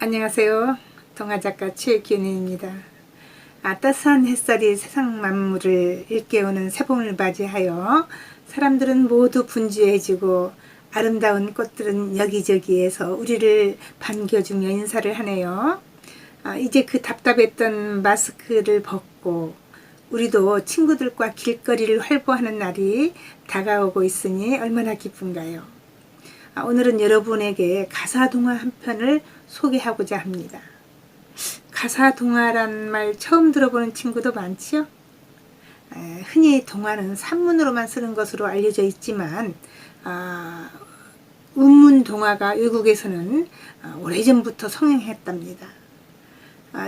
안녕하세요. 동화작가 최기은입니다. 따스한 햇살이 세상 만물을 일깨우는 새봄을 맞이하여 사람들은 모두 분주해지고 아름다운 꽃들은 여기저기에서 우리를 반겨주며 인사를 하네요. 이제 그 답답했던 마스크를 벗고 우리도 친구들과 길거리를 활보하는 날이 다가오고 있으니 얼마나 기쁜가요. 오늘은 여러분에게 가사동화 한 편을 소개하고자 합니다. 가사동화란 말 처음 들어보는 친구도 많지요? 흔히 동화는 산문으로만 쓰는 것으로 알려져 있지만 운문동화가 외국에서는 오래전부터 성행했답니다.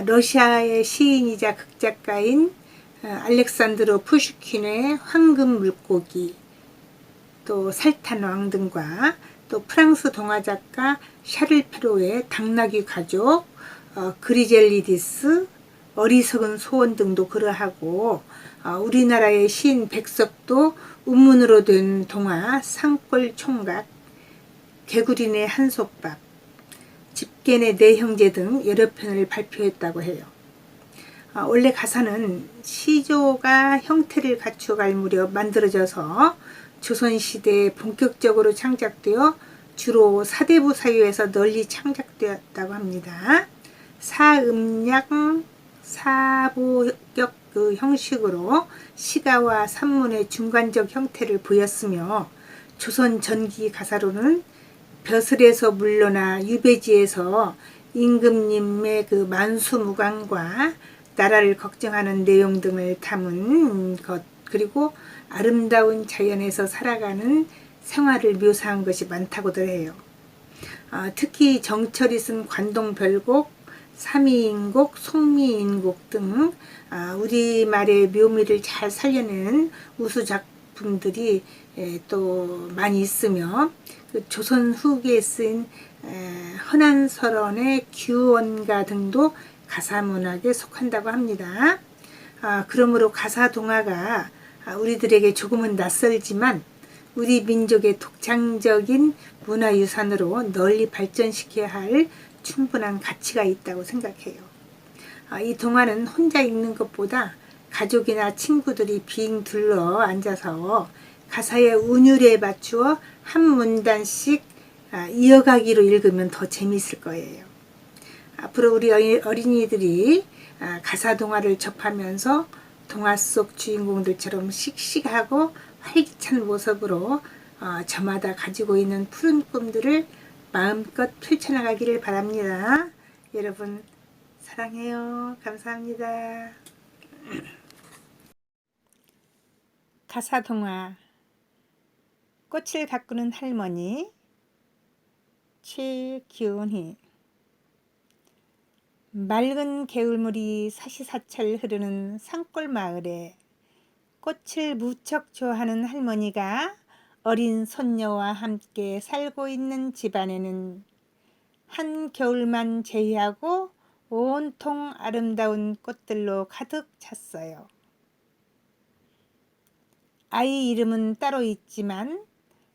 러시아의 시인이자 극작가인 알렉산드로 푸슈킨의 황금 물고기, 또 살탄왕 등과 또 프랑스 동화작가 샤를 페로의 당나귀 가족, 그리젤리디스, 어리석은 소원 등도 그러하고 우리나라의 시인 백석도 운문으로 된 동화 산골 총각, 개구리네 한솥밥, 집게네 네 형제 등 여러 편을 발표했다고 해요. 원래 가사는 시조가 형태를 갖추어갈 무렵 만들어져서 조선시대에 본격적으로 창작되어 주로 사대부 사유에서 널리 창작되었다고 합니다. 사음약, 사보격 그 형식으로 시가와 산문의 중간적 형태를 보였으며 조선 전기 가사로는 벼슬에서 물러나 유배지에서 임금님의 그 만수무강과 나라를 걱정하는 내용 등을 담은 것, 그리고 아름다운 자연에서 살아가는 생활을 묘사한 것이 많다고들 해요. 특히 정철이 쓴 관동별곡, 삼이인곡, 송미인곡 등 우리말의 묘미를 잘 살려내는 우수 작품들이 또 많이 있으며 그 조선 후기에 쓰인 헌안설원의 규원가 등도 가사문학에 속한다고 합니다. 그러므로 가사동화가 우리들에게 조금은 낯설지만 우리 민족의 독창적인 문화유산으로 널리 발전시켜야 할 충분한 가치가 있다고 생각해요. 이 동화는 혼자 읽는 것보다 가족이나 친구들이 빙 둘러 앉아서 가사의 운율에 맞추어 한 문단씩 이어가기로 읽으면 더 재미있을 거예요. 앞으로 우리 어린이들이 가사동화를 접하면서 동화 속 주인공들처럼 씩씩하고 활기찬 모습으로 저마다 가지고 있는 푸른 꿈들을 마음껏 펼쳐나가기를 바랍니다. 여러분 사랑해요. 감사합니다. 가사동화 꽃을 가꾸는 할머니 최기은희. 맑은 개울물이 사시사철 흐르는 산골 마을에 꽃을 무척 좋아하는 할머니가 어린 손녀와 함께 살고 있는 집안에는 한겨울만 제외하고 온통 아름다운 꽃들로 가득 찼어요. 아이 이름은 따로 있지만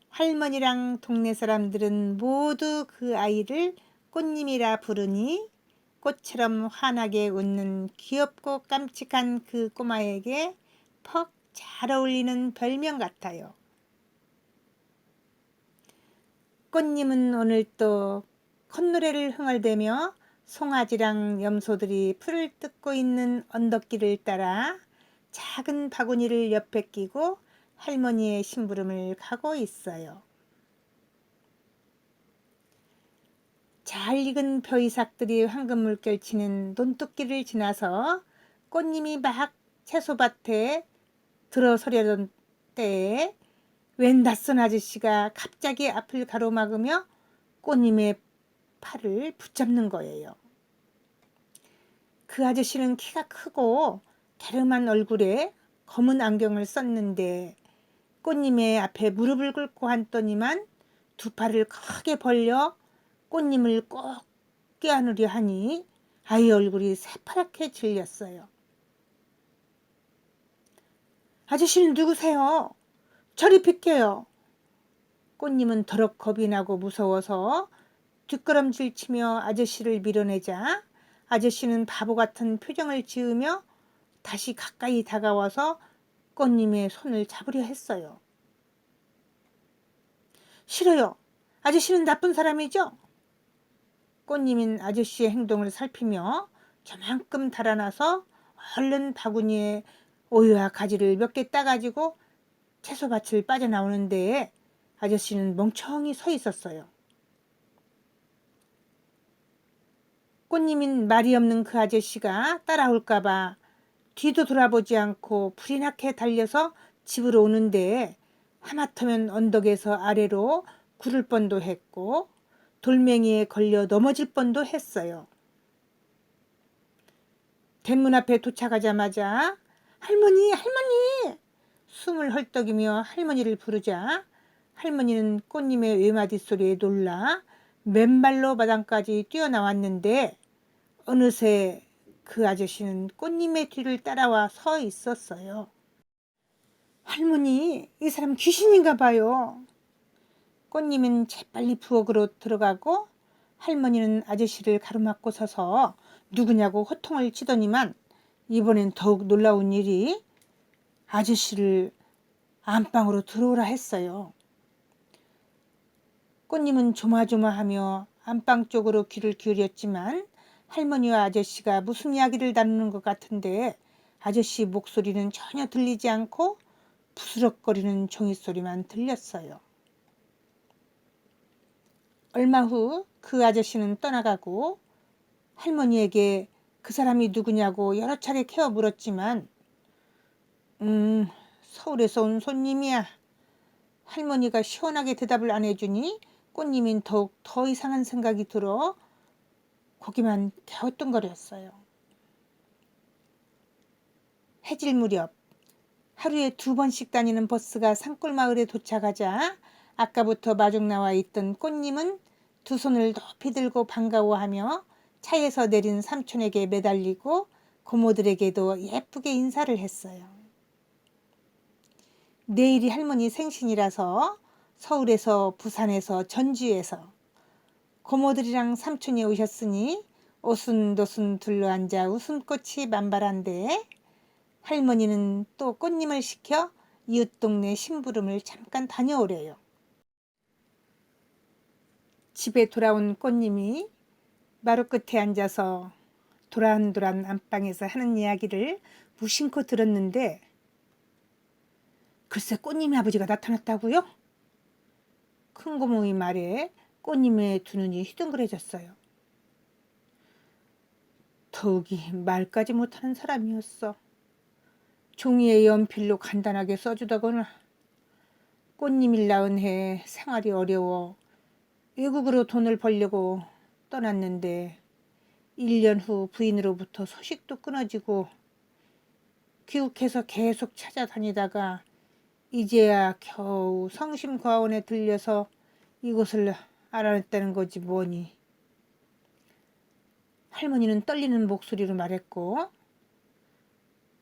할머니랑 동네 사람들은 모두 그 아이를 꽃님이라 부르니 꽃처럼 환하게 웃는 귀엽고 깜찍한 그 꼬마에게 퍽 잘 어울리는 별명 같아요. 꽃님은 오늘 또 콧노래를 흥얼대며 송아지랑 염소들이 풀을 뜯고 있는 언덕길을 따라 작은 바구니를 옆에 끼고 할머니의 심부름을 가고 있어요. 잘 익은 벼이삭들이 황금물결 치는 논뚝길을 지나서 꽃님이 막 채소밭에 들어서려던 때에 웬 낯선 아저씨가 갑자기 앞을 가로막으며 꽃님의 팔을 붙잡는 거예요. 그 아저씨는 키가 크고 갸름한 얼굴에 검은 안경을 썼는데 꽃님의 앞에 무릎을 꿇고 앉더니만 두 팔을 크게 벌려 꽃님을 꼭 껴안으려 하니 아이 얼굴이 새파랗게 질렸어요. 아저씨는 누구세요? 저리 비켜요. 꽃님은 더럭 겁이 나고 무서워서 뒷걸음질 치며 아저씨를 밀어내자 아저씨는 바보 같은 표정을 지으며 다시 가까이 다가와서 꽃님의 손을 잡으려 했어요. 싫어요. 아저씨는 나쁜 사람이죠? 꽃님은 아저씨의 행동을 살피며 저만큼 달아나서 얼른 바구니에 오이와 가지를 몇 개 따가지고 채소밭을 빠져나오는데 아저씨는 멍청히 서 있었어요. 꽃님은 말이 없는 그 아저씨가 따라올까봐 뒤도 돌아보지 않고 불이 나게 달려서 집으로 오는데 하마터면 언덕에서 아래로 구를 뻔도 했고 돌멩이에 걸려 넘어질 뻔도 했어요. 대문 앞에 도착하자마자 할머니, 할머니! 숨을 헐떡이며 할머니를 부르자 할머니는 꽃님의 외마디 소리에 놀라 맨발로 마당까지 뛰어나왔는데 어느새 그 아저씨는 꽃님의 뒤를 따라와 서 있었어요. 할머니, 이 사람 귀신인가 봐요. 꽃님은 재빨리 부엌으로 들어가고 할머니는 아저씨를 가로막고 서서 누구냐고 호통을 치더니만 이번엔 더욱 놀라운 일이 아저씨를 안방으로 들어오라 했어요. 꽃님은 조마조마하며 안방 쪽으로 귀를 기울였지만 할머니와 아저씨가 무슨 이야기를 나누는 것 같은데 아저씨 목소리는 전혀 들리지 않고 부스럭거리는 종이소리만 들렸어요. 얼마 후 그 아저씨는 떠나가고 할머니에게 그 사람이 누구냐고 여러 차례 캐어 물었지만 서울에서 온 손님이야. 할머니가 시원하게 대답을 안 해주니 꽃님은 더욱 더 이상한 생각이 들어 고개만 갸우뚱거렸어요. 해질 무렵 하루에 2번씩 다니는 버스가 산골마을에 도착하자 아까부터 마중 나와 있던 꽃님은 두 손을 높이 들고 반가워하며 차에서 내린 삼촌에게 매달리고 고모들에게도 예쁘게 인사를 했어요. 내일이 할머니 생신이라서 서울에서 부산에서 전주에서 고모들이랑 삼촌이 오셨으니 오순도순 둘러앉아 웃음꽃이 만발한데 할머니는 또 꽃님을 시켜 이웃 동네 심부름을 잠깐 다녀오래요. 집에 돌아온 꽃님이 마루 끝에 앉아서 도란도란 안방에서 하는 이야기를 무심코 들었는데 글쎄 꽃님의 아버지가 나타났다고요? 큰 고모의 말에 꽃님의 두 눈이 휘둥그레졌어요. 더욱이 말까지 못하는 사람이었어. 종이에 연필로 간단하게 써주더거나 꽃님을 낳은 해 생활이 어려워 외국으로 돈을 벌려고 떠났는데 1년 후 부인으로부터 소식도 끊어지고 귀국해서 계속 찾아다니다가 이제야 겨우 성심과원에 들려서 이곳을 알아냈다는 거지 뭐니. 할머니는 떨리는 목소리로 말했고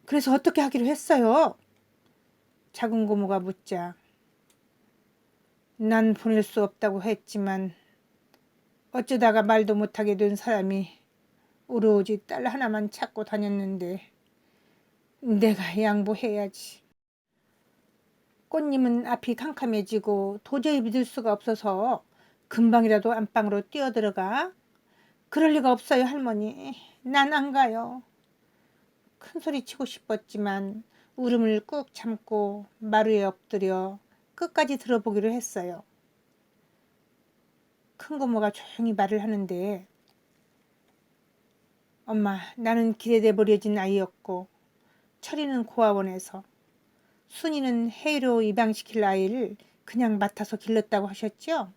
그래서 어떻게 하기로 했어요? 작은 고모가 묻자 난 보낼 수 없다고 했지만 어쩌다가 말도 못하게 된 사람이 오로지 딸 하나만 찾고 다녔는데 내가 양보해야지. 꽃님은 앞이 캄캄해지고 도저히 믿을 수가 없어서 금방이라도 안방으로 뛰어들어가 그럴 리가 없어요 할머니. 난 안 가요. 큰소리 치고 싶었지만 울음을 꾹 참고 마루에 엎드려 끝까지 들어보기로 했어요. 큰고모가 조용히 말을 하는데 엄마, 나는 길에 내버려진 아이였고 철이는 고아원에서 순이는 해외로 입양시킬 아이를 그냥 맡아서 길렀다고 하셨죠?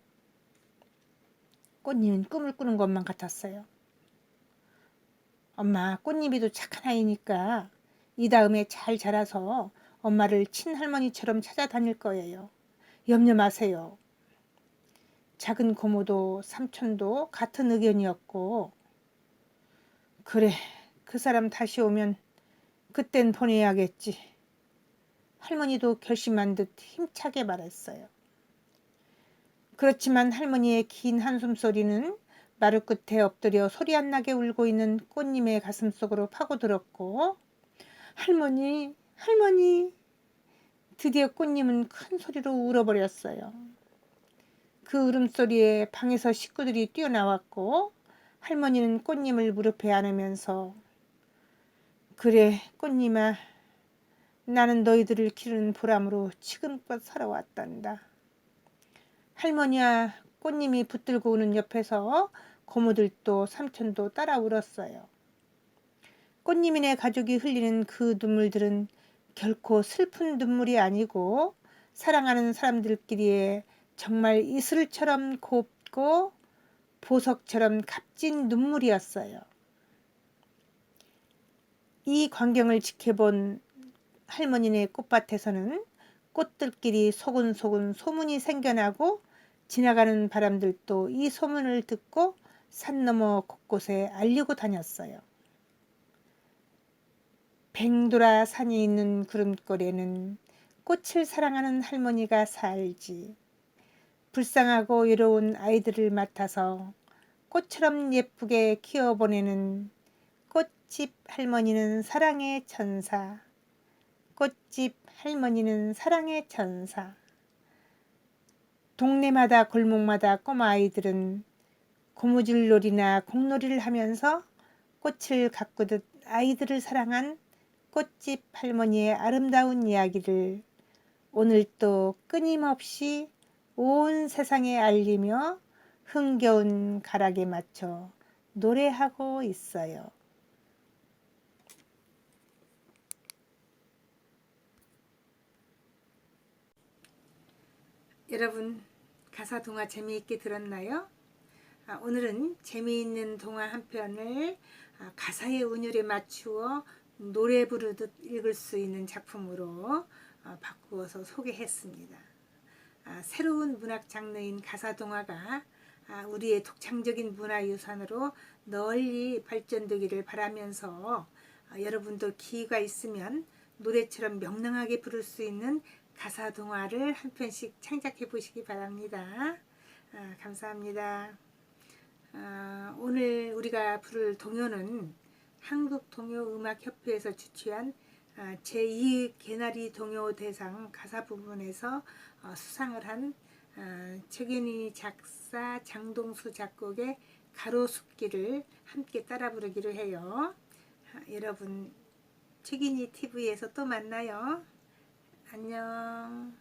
꽃님은 꿈을 꾸는 것만 같았어요. 엄마, 꽃님이도 착한 아이니까 이 다음에 잘 자라서 엄마를 친할머니처럼 찾아다닐 거예요. 염려 마세요. 작은 고모도 삼촌도 같은 의견이었고 그래, 그 사람 다시 오면 그땐 보내야겠지. 할머니도 결심한 듯 힘차게 말했어요. 그렇지만 할머니의 긴 한숨소리는 마루 끝에 엎드려 소리 안 나게 울고 있는 꽃님의 가슴 속으로 파고들었고, 할머니, 할머니. 드디어 꽃님은 큰 소리로 울어버렸어요. 그 울음소리에 방에서 식구들이 뛰어나왔고, 할머니는 꽃님을 무릎에 안으면서, 그래, 꽃님아, 나는 너희들을 기르는 보람으로 지금껏 살아왔단다. 할머니야, 꽃님이 붙들고 우는 옆에서 고모들도 삼촌도 따라 울었어요. 꽃님이네 가족이 흘리는 그 눈물들은 결코 슬픈 눈물이 아니고 사랑하는 사람들끼리의 정말 이슬처럼 곱고 보석처럼 값진 눈물이었어요. 이 광경을 지켜본 할머니네 꽃밭에서는 꽃들끼리 소근소근 소문이 생겨나고 지나가는 바람들도 이 소문을 듣고 산 너머 곳곳에 알리고 다녔어요. 뱅돌아 산이 있는 구름골에는 꽃을 사랑하는 할머니가 살지. 불쌍하고 외로운 아이들을 맡아서 꽃처럼 예쁘게 키워보내는 꽃집 할머니는 사랑의 천사. 꽃집 할머니는 사랑의 천사. 동네마다 골목마다 꼬마 아이들은 고무줄놀이나 공놀이를 하면서 꽃을 가꾸듯 아이들을 사랑한 꽃집 할머니의 아름다운 이야기를 오늘 또 끊임없이 온 세상에 알리며 흥겨운 가락에 맞춰 노래하고 있어요. 여러분, 가사 동화 재미있게 들었나요? 오늘은 재미있는 동화 한 편을 가사의 운율에 맞추어 노래 부르듯 읽을 수 있는 작품으로 바꾸어서 소개했습니다. 새로운 문학 장르인 가사 동화가 우리의 독창적인 문화유산으로 널리 발전되기를 바라면서 여러분도 기회가 있으면 노래처럼 명랑하게 부를 수 있는 가사 동화를 한 편씩 창작해 보시기 바랍니다. 감사합니다. 오늘 우리가 부를 동요는 한국동요음악협회에서 주최한 제2 개나리 동요대상 가사 부분에서 수상을 한 최균희 작사, 장동수 작곡의 가로수길을 함께 따라 부르기로 해요. 여러분, 최균희 TV에서 또 만나요. 안녕.